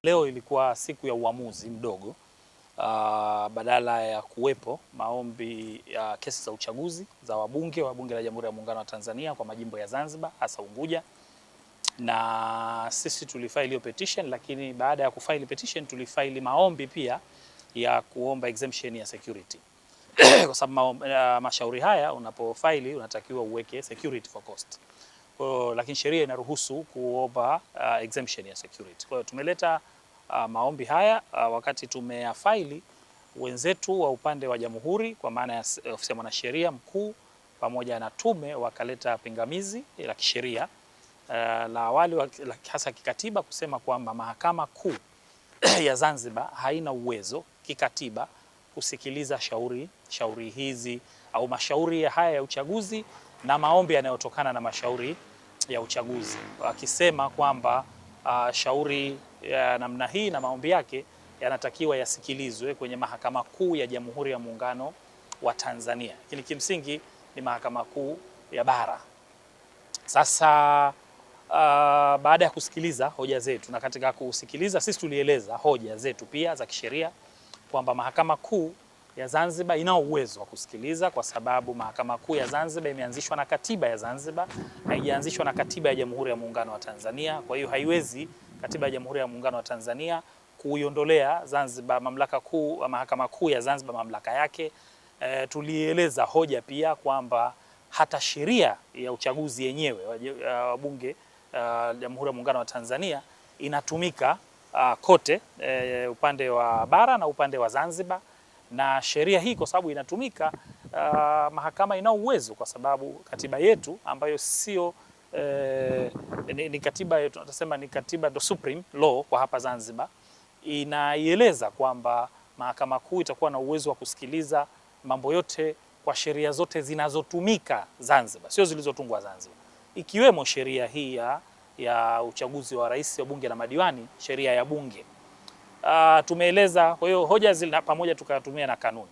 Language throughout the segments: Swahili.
Leo ilikuwa siku ya uamuzi mdogo. Badala ya kuwepo maombi ya kesi za uchaguzi za wabunge wa Bunge la Jamhuri ya Muungano wa Tanzania kwa majimbo ya Zanzibar hasa Unguja, na sisi tulifaili hiyo petition, lakini baada ya kufaili petition tulifaili maombi pia ya kuomba exemption ya security kwa sababu mashauri haya unapofaili unatakiwa uweke security for cost. Lakini sheria inaruhusu kuomba exemption ya security. Kwa hiyo tumeleta maombi haya wakati tumeyafaili, wenzetu wa upande wa Jamhuri kwa maana ya ofisi ya mwanasheria mkuu pamoja na tume wakaleta pingamizi la kisheria la awali hasa kikatiba kusema kwamba Mahakama Kuu ya Zanzibar haina uwezo kikatiba kusikiliza shauri hizi au mashauri haya ya uchaguzi na maombi yanayotokana na mashauri ya uchaguzi, wakisema kwamba shauri ya namna hii na maombi yake yanatakiwa yasikilizwe kwenye Mahakama Kuu ya Jamhuri ya Muungano wa Tanzania. Lakini kimsingi ni Mahakama Kuu ya Bara. Sasa baada ya kusikiliza hoja zetu, na katika kusikiliza sisi tulieleza hoja zetu pia za kisheria kwamba Mahakama Kuu ya Zanzibar ina uwezo wa kusikiliza kwa sababu Mahakama Kuu ya Zanzibar imeanzishwa na katiba ya Zanzibar, haijaanzishwa na katiba ya Jamhuri ya Muungano wa Tanzania. Kwa hiyo haiwezi katiba ya Jamhuri ya Muungano wa Tanzania kuiondolea Zanzibar mamlaka kuu, Mahakama Kuu ya Zanzibar mamlaka yake. Tulieleza hoja pia kwamba hata sheria ya uchaguzi yenyewe wa Bunge Jamhuri ya Muungano wa Tanzania inatumika kote upande wa bara na upande wa Zanzibar, na sheria hii kwa sababu inatumika mahakama ina uwezo kwa sababu katiba yetu ambayo sio ni katiba, tunasema ni katiba the supreme law kwa hapa Zanzibar, inaieleza kwamba Mahakama Kuu itakuwa na uwezo wa kusikiliza mambo yote kwa sheria zote zinazotumika Zanzibar, sio zilizotungwa Zanzibar, ikiwemo sheria hii ya uchaguzi wa rais wa bunge na madiwani, sheria ya bunge. Tumeeleza, kwa hiyo hoja zile pamoja tukatumia na kanuni.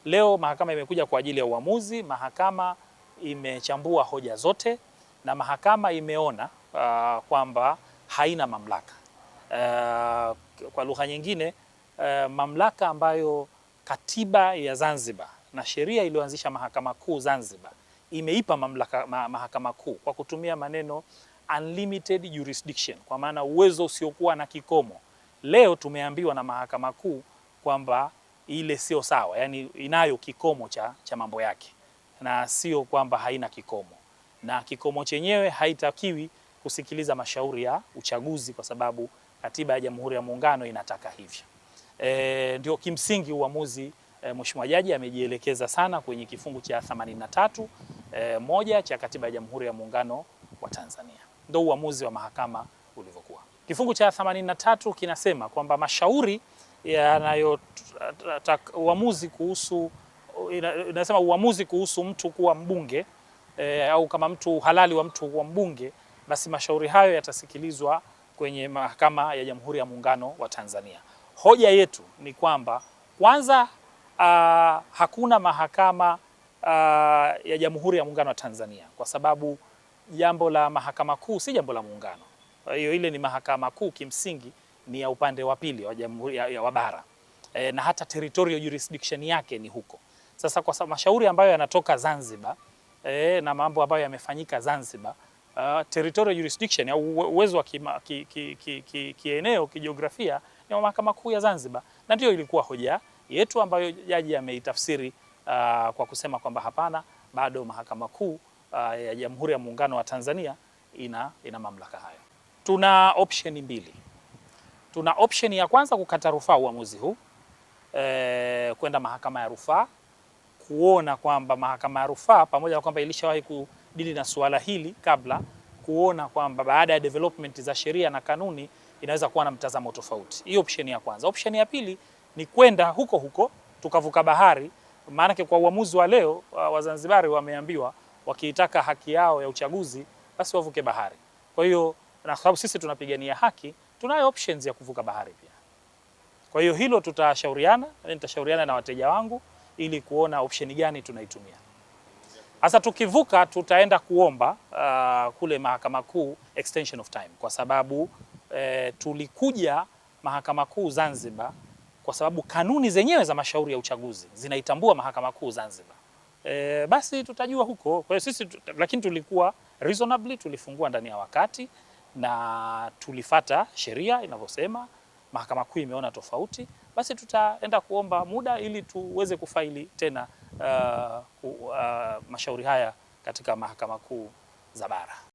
Leo mahakama imekuja kwa ajili ya uamuzi. Mahakama imechambua hoja zote na mahakama imeona kwamba haina mamlaka. Kwa lugha nyingine, mamlaka ambayo katiba ya Zanzibar na sheria iliyoanzisha Mahakama Kuu Zanzibar imeipa mamlaka Mahakama Kuu kwa kutumia maneno unlimited jurisdiction, kwa maana uwezo usiokuwa na kikomo. Leo tumeambiwa na Mahakama Kuu kwamba ile sio sawa, yani inayo kikomo cha mambo yake na sio kwamba haina kikomo, na kikomo chenyewe haitakiwi kusikiliza mashauri ya uchaguzi kwa sababu katiba ya Jamhuri ya Muungano inataka hivyo. Ndio kimsingi uamuzi. Mheshimiwa Jaji amejielekeza sana kwenye kifungu cha 83 moja cha katiba ya Jamhuri ya Muungano wa Tanzania. Ndio uamuzi wa mahakama ulivyokuwa. Kifungu cha 83 kinasema kwamba mashauri uamuzi kuhusu mtu kuwa mbunge au kama mtu halali wa mtu kuwa mbunge, basi mashauri hayo yatasikilizwa kwenye Mahakama ya Jamhuri ya Muungano wa Tanzania. Hoja yetu ni kwamba kwanza hakuna mahakama ya Jamhuri ya Muungano wa Tanzania kwa sababu jambo la Mahakama Kuu si jambo la muungano. Kwa hiyo ile ni Mahakama Kuu kimsingi ni ya upande wa pili wa Jamhuri ya bara, na hata territorial jurisdiction yake ni huko. Sasa kwa sababu mashauri ambayo yanatoka Zanzibar na mambo ambayo yamefanyika Zanzibar, territorial jurisdiction au uwezo wa kieneo kijiografia ni wa Mahakama Kuu ya Zanzibar, na ndio ilikuwa hoja yetu ambayo jaji ameitafsiri kwa kusema kwamba hapana, bado Mahakama Kuu ya Jamhuri ya Muungano wa Tanzania ina mamlaka hayo. Tuna option mbili. Tuna option ya kwanza kukata rufaa uamuzi huu kwenda mahakama ya rufaa, kuona kwamba mahakama ya rufaa pamoja na kwamba ilishawahi kudili na suala hili kabla, kuona kwamba baada ya development za sheria na kanuni inaweza kuwa na mtazamo tofauti. Hiyo option ya kwanza. Option ya pili ni kwenda huko tukavuka bahari, maana kwa uamuzi wa leo Wazanzibari wameambiwa wakiitaka haki yao ya uchaguzi basi wavuke bahari. Kwa hiyo na sababu sisi tunapigania haki, tunayo options ya kuvuka bahari pia. Kwa hiyo hilo nitashauriana na wateja wangu ili kuona option gani tunaitumia. Sasa tukivuka tutaenda kuomba kule Mahakama Kuu extension of time kwa sababu tulikuja Mahakama Kuu Zanzibar, kwa sababu kanuni zenyewe za mashauri ya uchaguzi zinaitambua Mahakama Kuu Zanzibar, basi tutajua huko. Kwa hiyo sisi lakini tulikuwa reasonably, tulifungua ndani ya wakati na tulifata sheria inavyosema. Mahakama Kuu imeona tofauti, basi tutaenda kuomba muda ili tuweze kufaili tena mashauri haya katika Mahakama Kuu za Bara.